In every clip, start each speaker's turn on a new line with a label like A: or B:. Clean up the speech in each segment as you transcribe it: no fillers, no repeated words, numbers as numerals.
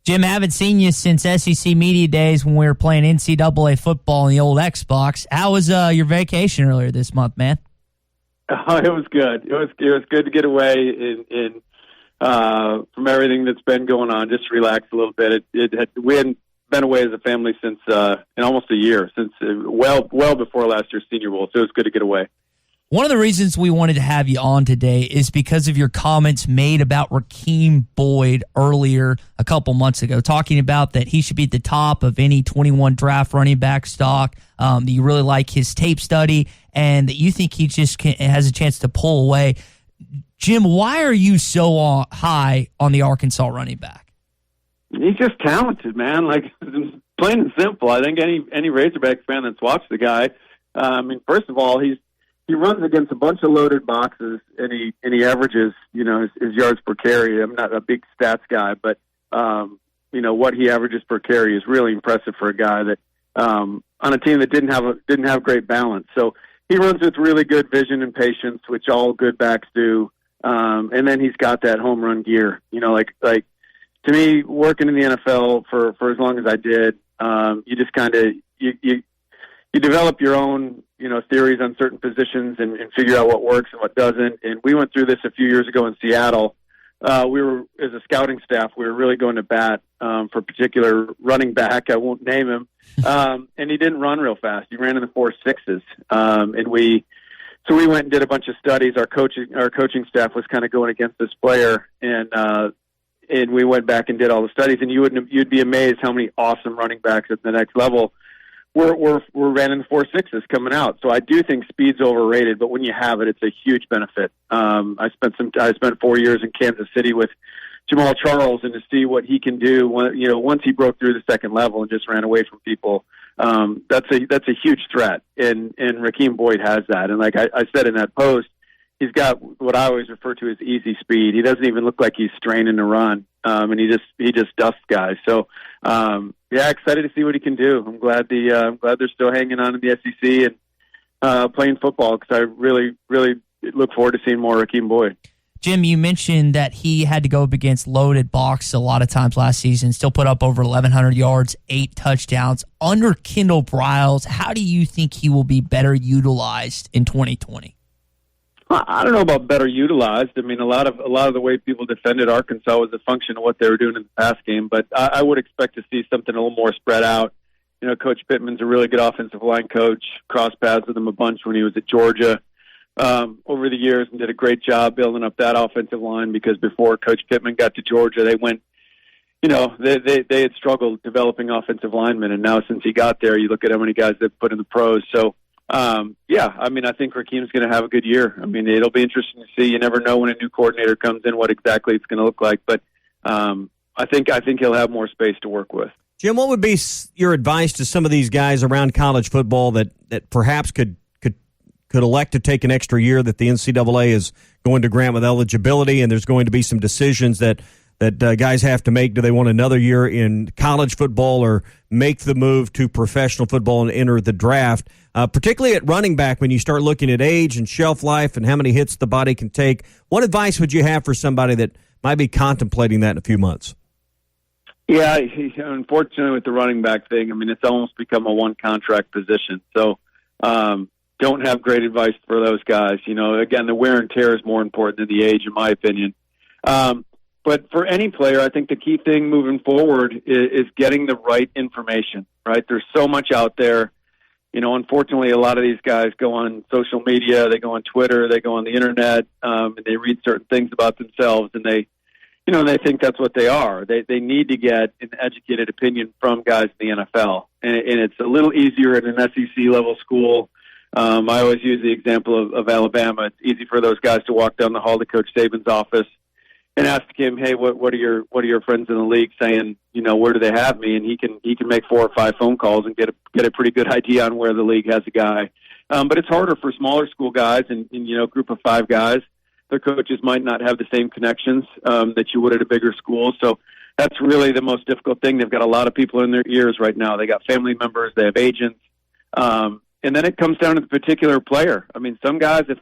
A: Jim, haven't seen you since SEC Media Days when we were playing NCAA football on the old Xbox. How was your vacation earlier this month, man?
B: Oh, it was good. It was good to get away from everything that's been going on. Just relax a little bit. We hadn't been away as a family since in almost a year, since well before last year's Senior Bowl. So it was good to get away.
A: One of the reasons we wanted to have you on today is because of your comments made about Rakeem Boyd earlier a couple months ago, talking about that he should be at the top of any 21 draft running back stock, that you really like his tape study, and that you think he just has a chance to pull away. Jim, why are you so high on the Arkansas running back?
B: He's just talented, man. Like, plain and simple. I think any Razorbacks fan that's watched the guy, first of all, he runs against a bunch of loaded boxes, and he averages, his yards per carry. I'm not a big stats guy, but what he averages per carry is really impressive for a guy that on a team that didn't have great balance. So he runs with really good vision and patience, which all good backs do. And then he's got that home run gear. Like to me, working in the NFL for as long as I did, you just kind of you develop your own theories on certain positions and figure out what works and what doesn't. And we went through this a few years ago in Seattle. We were, as a scouting staff, we were really going to bat for a particular running back. I won't name him. And he didn't run real fast. He ran in the 4.6s. And we went and did a bunch of studies. Our coaching staff was kind of going against this player, and we went back and did all the studies. And you'd be amazed how many awesome running backs at the next level we're ran in the 4.6s coming out. So I do think speed's overrated, but when you have it, it's a huge benefit. I spent 4 years in Kansas City with Jamal Charles, and to see what he can do once he broke through the second level and just ran away from people, that's a huge threat. And Rakeem Boyd has that. And like I said in that post, he's got what I always refer to as easy speed. He doesn't even look like he's straining to run. And he just dusts guys. So, excited to see what he can do. I'm glad they're still hanging on in the SEC and playing football, because I really, really look forward to seeing more Rakeem Boyd.
A: Jim, you mentioned that he had to go up against loaded box a lot of times last season, still put up over 1,100 yards, 8 touchdowns. Under Kendall Briles, how do you think he will be better utilized in 2020?
B: I don't know about better utilized. I mean, a lot of the way people defended Arkansas was a function of what they were doing in the pass game, but I would expect to see something a little more spread out. Coach Pittman's a really good offensive line coach. Crossed paths with him a bunch when he was at Georgia over the years, and did a great job building up that offensive line, because before Coach Pittman got to Georgia, they went, they had struggled developing offensive linemen, and now since he got there, you look at how many guys they've put in the pros. So, I think Rakeem's going to have a good year. I mean, it'll be interesting to see. You never know when a new coordinator comes in what exactly it's going to look like, but I think he'll have more space to work with.
C: Jim, what would be your advice to some of these guys around college football that perhaps could elect to take an extra year that the NCAA is going to grant with eligibility, and there's going to be some decisions that guys have to make? Do they want another year in college football or make the move to professional football and enter the draft? Particularly at running back, when you start looking at age and shelf life and how many hits the body can take, what advice would you have for somebody that might be contemplating that in a few months?
B: Yeah, unfortunately with the running back thing, I mean, it's almost become a one-contract position. So don't have great advice for those guys. Again, the wear and tear is more important than the age, in my opinion. But for any player, I think the key thing moving forward is getting the right information, right? There's so much out there. Unfortunately, a lot of these guys go on social media, they go on Twitter, they go on the internet, and they read certain things about themselves, and they think that's what they are. They need to get an educated opinion from guys in the NFL, and it's a little easier at an SEC level school. I always use the example of Alabama. It's easy for those guys to walk down the hall to Coach Saban's office and ask him, hey, what are your friends in the league saying? Where do they have me? And he can make 4 or 5 phone calls and get a pretty good idea on where the league has a guy. But it's harder for smaller school guys and a group of 5 guys. Their coaches might not have the same connections that you would at a bigger school. So that's really the most difficult thing. They've got a lot of people in their ears right now. They got family members, they have agents, and then it comes down to the particular player. I mean, some guys, if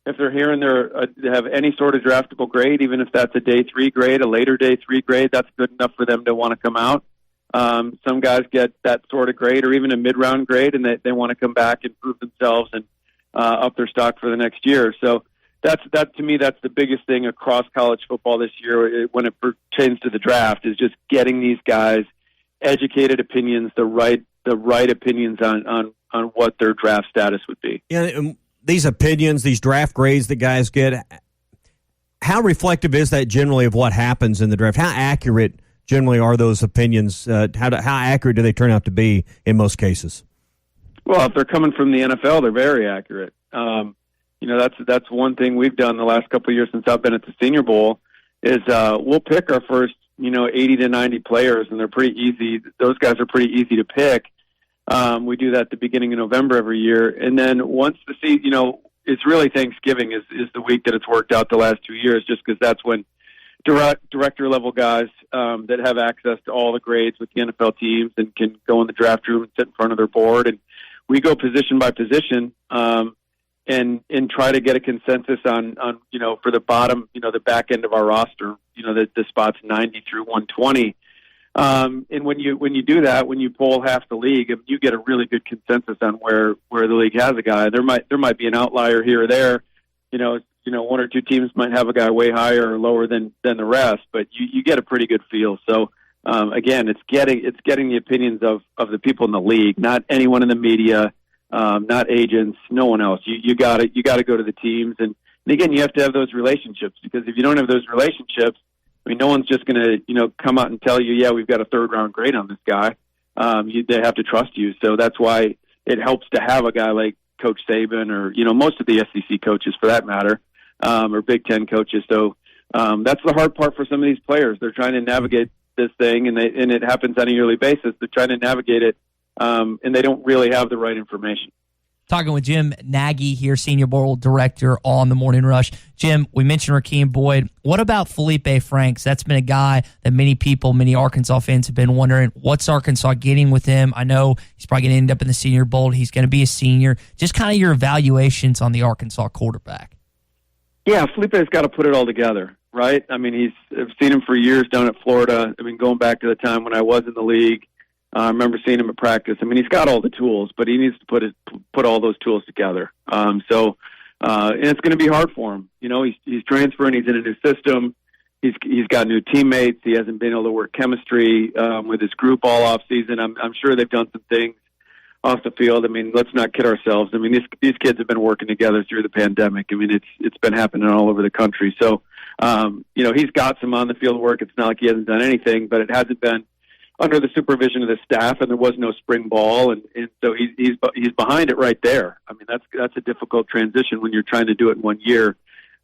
B: if they're hearing they have any sort of draftable grade, even if that's a day 3 grade, a later day 3 grade, that's good enough for them to want to come out. Some guys get that sort of grade or even a mid-round grade, and they want to come back and prove themselves and up their stock for the next year. So that to me, that's the biggest thing across college football this year when it pertains to the draft, is just getting these guys educated opinions, the right opinions on what their draft status would be.
C: Yeah, these opinions, these draft grades that guys get, how reflective is that generally of what happens in the draft? How accurate generally are those opinions? How accurate do they turn out to be in most cases?
B: Well, if they're coming from the NFL, they're very accurate. That's one thing we've done the last couple of years since I've been at the Senior Bowl is we'll pick our first 80 to 90 players, and they're pretty easy. Those guys are pretty easy to pick. We do that at the beginning of November every year, and then once the season, it's really Thanksgiving is the week that it's worked out the last 2 years, just because that's when director level guys that have access to all the grades with the NFL teams and can go in the draft room and sit in front of their board, and we go position by position and try to get a consensus on for the bottom, the back end of our roster, the spots 90 through 120. And when you do that, when you poll half the league, you get a really good consensus on where the league has a guy. There might be an outlier here or there. One or two teams might have a guy way higher or lower than the rest, but you get a pretty good feel. So again, it's getting the opinions of the people in the league, not anyone in the media, not agents, no one else. You got to go to the teams, and again, you have to have those relationships, because if you don't have those relationships, no one's just going to, come out and tell you, yeah, we've got a 3rd-round grade on this guy. They have to trust you. So that's why it helps to have a guy like Coach Saban or, most of the SEC coaches for that matter, or Big Ten coaches. So that's the hard part for some of these players. They're trying to navigate this thing, and it happens on a yearly basis. They're trying to navigate it, and they don't really have the right information.
A: Talking with Jim Nagy here, Senior Bowl Director on the Morning Rush. Jim, we mentioned Rakeem Boyd. What about Feleipe Franks? That's been a guy that many Arkansas fans have been wondering, what's Arkansas getting with him? I know he's probably going to end up in the Senior Bowl. He's going to be a senior. Just kind of your evaluations on the Arkansas quarterback.
B: Yeah, Feleipe's got to put it all together, right? I've seen him for years down at Florida. Going back to the time when I was in the league. I remember seeing him at practice. He's got all the tools, but he needs to put all those tools together. And it's going to be hard for him. He's transferring. He's in a new system. He's got new teammates. He hasn't been able to work chemistry with his group all off season. I'm sure they've done some things off the field. Let's not kid ourselves. These kids have been working together through the pandemic. It's been happening all over the country. So, he's got some on the field work. It's not like he hasn't done anything, but it hasn't been under the supervision of the staff, and there was no spring ball, and so he's behind it right there. That's a difficult transition when you're trying to do it in 1 year.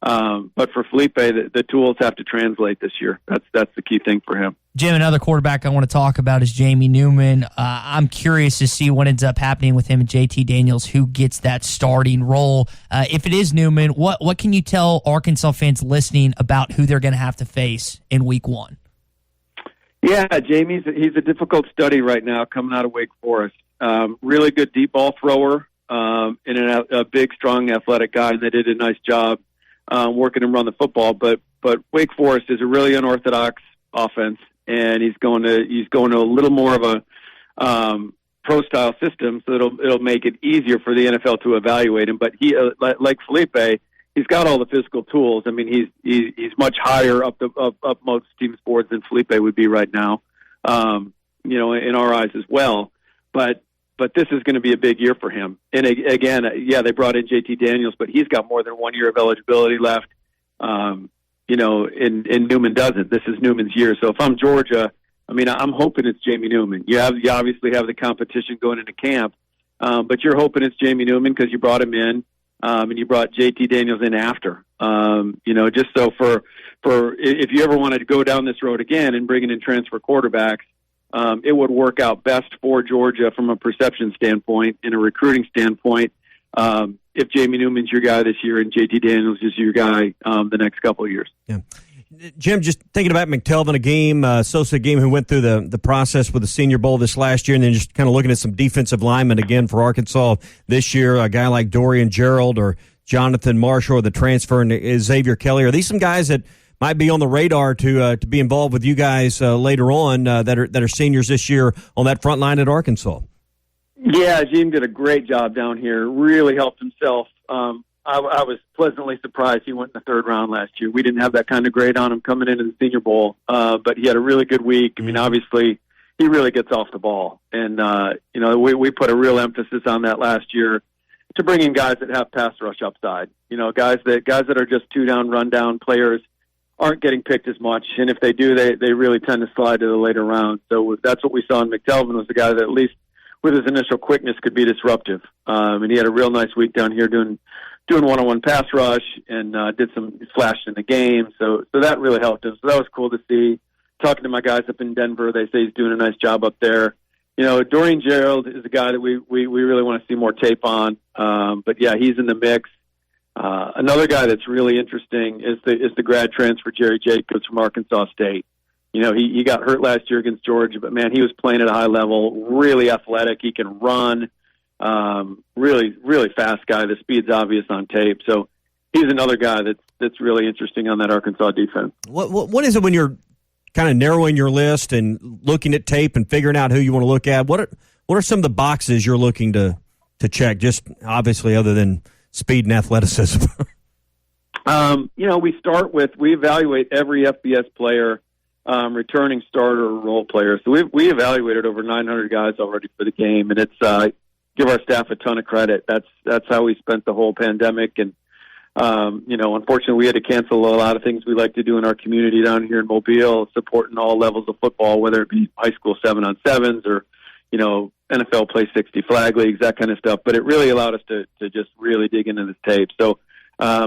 B: But for Feleipe, the tools have to translate this year. That's the key thing for him.
A: Jim, another quarterback I want to talk about is Jamie Newman. I'm curious to see what ends up happening with him and JT Daniels, who gets that starting role. If it is Newman, what can you tell Arkansas fans listening about who they're going to have to face in Week 1?
B: Yeah, he's a difficult study right now coming out of Wake Forest. Really good deep ball thrower and a big, strong, athletic guy, and they did a nice job working him around the football. But Wake Forest is a really unorthodox offense, and he's going to a little more of a pro-style system, so it'll make it easier for the NFL to evaluate him. But he, like Feleipe, he's got all the physical tools. He's much higher up most teams' boards than Feleipe would be right now, in our eyes as well. But this is going to be a big year for him. And again, they brought in JT Daniels, but he's got more than 1 year of eligibility left. And Newman doesn't. This is Newman's year. So if I'm Georgia, I'm hoping it's Jamie Newman. You obviously have the competition going into camp, but you're hoping it's Jamie Newman because you brought him in. And you brought JT Daniels in after, just so for if you ever wanted to go down this road again and bringing in transfer quarterbacks, it would work out best for Georgia from a perception standpoint and a recruiting standpoint. If Jamie Newman's your guy this year and JT Daniels is your guy the next couple of years.
C: Yeah. Jim, just thinking about McTelvin, a game, Sosa, a game who went through the process with the Senior Bowl this last year, and then just kind of looking at some defensive linemen again for Arkansas this year, a guy like Dorian Gerald or Jonathan Marshall or the transfer and Xavier Kelly? Are these some guys that might be on the radar to be involved with you guys later on that are seniors this year on that front line at Arkansas?
B: Yeah, Jim did a great job down here. Really helped himself. I was pleasantly surprised he went in the third round last year. We didn't have that kind of grade on him coming into the Senior Bowl, but he had a really good week. I mean, obviously, he really gets off the ball. And, we put a real emphasis on that last year to bring in guys that have pass rush upside. Guys that are just two-down, run-down players aren't getting picked as much. And if they do, they really tend to slide to the later round. So that's what we saw in McTelvin, was a guy that at least with his initial quickness could be disruptive. And he had a real nice week down here doing one-on-one pass rush and did some flashed in the game. So that really helped him. So that was cool to see. Talking to my guys up in Denver, they say he's doing a nice job up there. Dorian Gerald is a guy that we really want to see more tape on. But yeah, he's in the mix. Another guy that's really interesting is the grad transfer Jerry Jacobs from Arkansas State. He got hurt last year against Georgia, but man, he was playing at a high level, really athletic. He can run. Really, really fast guy. The speed's obvious on tape. So he's another guy that's really interesting on that Arkansas defense.
C: What is it when you're kind of narrowing your list and looking at tape and figuring out who you want to look at? What are some of the boxes you're looking to check? Just obviously, other than speed and athleticism. We evaluate every FBS player, returning starter or role player. So we evaluated over 900 guys already for the game, and it's give our staff a ton of credit. That's how we spent the whole pandemic. And, unfortunately we had to cancel a lot of things we like to do in our community down here in Mobile, supporting all levels of football, whether it be high school 7-on-7s or, NFL Play 60 flag leagues, that kind of stuff. But it really allowed us to just really dig into this tape. So, that's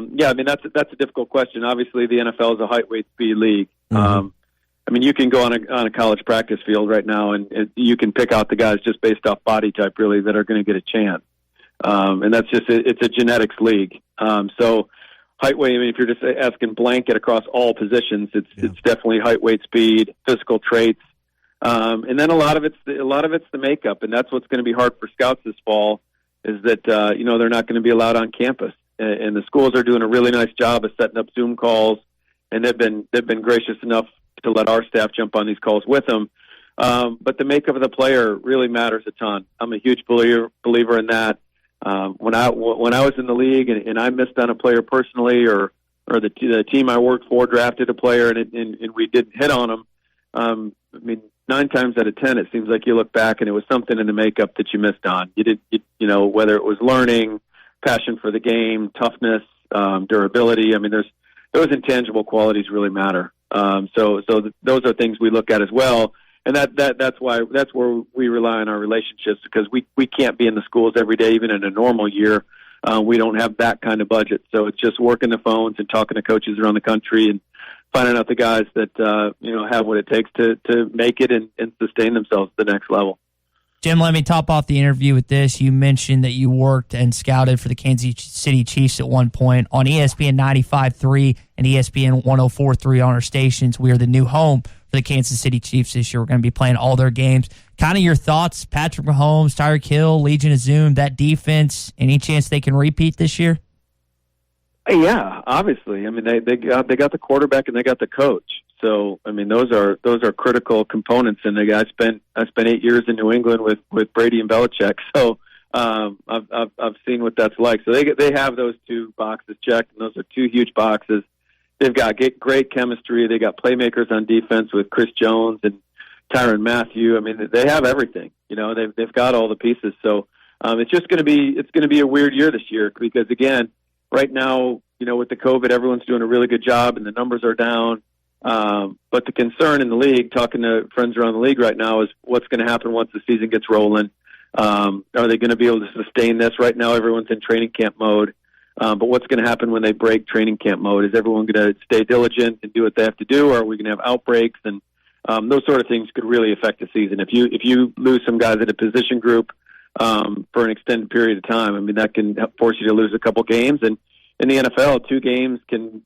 C: a difficult question. Obviously the NFL is a height, weight, speed league. Mm-hmm. You can go on a college practice field right now and you can pick out the guys just based off body type, really, that are going to get a chance. And that's just, it's a genetics league. So height, weight, if you're just asking blanket across all positions, it's definitely height, weight, speed, physical traits. And then a lot of it's the makeup. And that's what's going to be hard for scouts this fall is that, they're not going to be allowed on campus. And the schools are doing a really nice job of setting up Zoom calls. And they've been gracious enough to let our staff jump on these calls with them. But the makeup of the player really matters a ton. I'm a huge believer in that. When I was in the league and I missed on a player personally or the team I worked for drafted a player and we didn't hit on him, 9 times out of 10, it seems like you look back and it was something in the makeup that you missed on. Whether it was learning, passion for the game, toughness, durability. Those intangible qualities really matter. So those are things we look at as well, and that's where we rely on our relationships because we can't be in the schools every day, even in a normal year. We don't have that kind of budget, so it's just working the phones and talking to coaches around the country and finding out the guys that have what it takes to make it and sustain themselves at the next level.
A: Jim, let me top off the interview with this. You mentioned that you worked and scouted for the Kansas City Chiefs at one point on ESPN 95.3 and ESPN 104.3 on our stations. We are the new home for the Kansas City Chiefs this year. We're going to be playing all their games. Kind of your thoughts, Patrick Mahomes, Tyreek Hill, Legion of Zoom, that defense, any chance they can repeat this year?
B: Yeah, obviously. They got the quarterback and they got the coach. So, those are critical components. And I spent 8 years in New England with Brady and Belichick. So, I've seen what that's like. So they have those two boxes checked, and those are two huge boxes. They've got great chemistry. They got playmakers on defense with Chris Jones and Tyrann Mathieu. They have everything. They've got all the pieces. So, it's going to be a weird year this year because again, right now, with the COVID, everyone's doing a really good job and the numbers are down. But the concern in the league, talking to friends around the league right now, is what's going to happen once the season gets rolling. Are they going to be able to sustain this? Right now, everyone's in training camp mode. But what's going to happen when they break training camp mode? Is everyone going to stay diligent and do what they have to do, or are we going to have outbreaks? And those sort of things could really affect the season. If you lose some guys at a position group for an extended period of time, that can force you to lose a couple games. And in the NFL, 2 games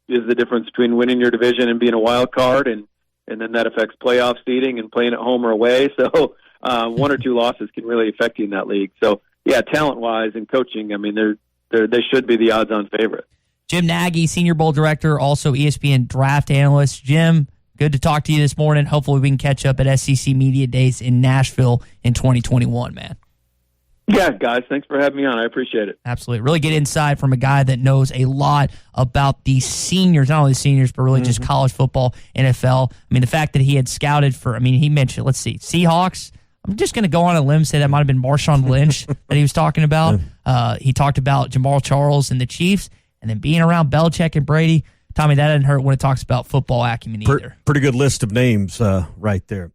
B: is the difference between winning your division and being a wild card, and then that affects playoff seeding and playing at home or away. So 1 or 2 losses can really affect you in that league. So yeah, talent-wise and coaching, they should be the odds-on favorite.
A: Jim Nagy, Senior Bowl Director, also ESPN Draft Analyst. Jim, good to talk to you this morning. Hopefully we can catch up at SEC Media Days in Nashville in 2021, man.
B: Yeah, guys, thanks for having me on. I appreciate it.
A: Absolutely. Really get insight from a guy that knows a lot about the seniors, not only the seniors, but really just college football, NFL. I mean, the fact that he had scouted for, he mentioned, let's see, Seahawks. I'm just going to go on a limb, say that might have been Marshawn Lynch that he was talking about. He talked about Jamal Charles and the Chiefs, and then being around Belichick and Brady. Tommy, that doesn't hurt when it talks about football acumen either.
C: Pretty good list of names right there.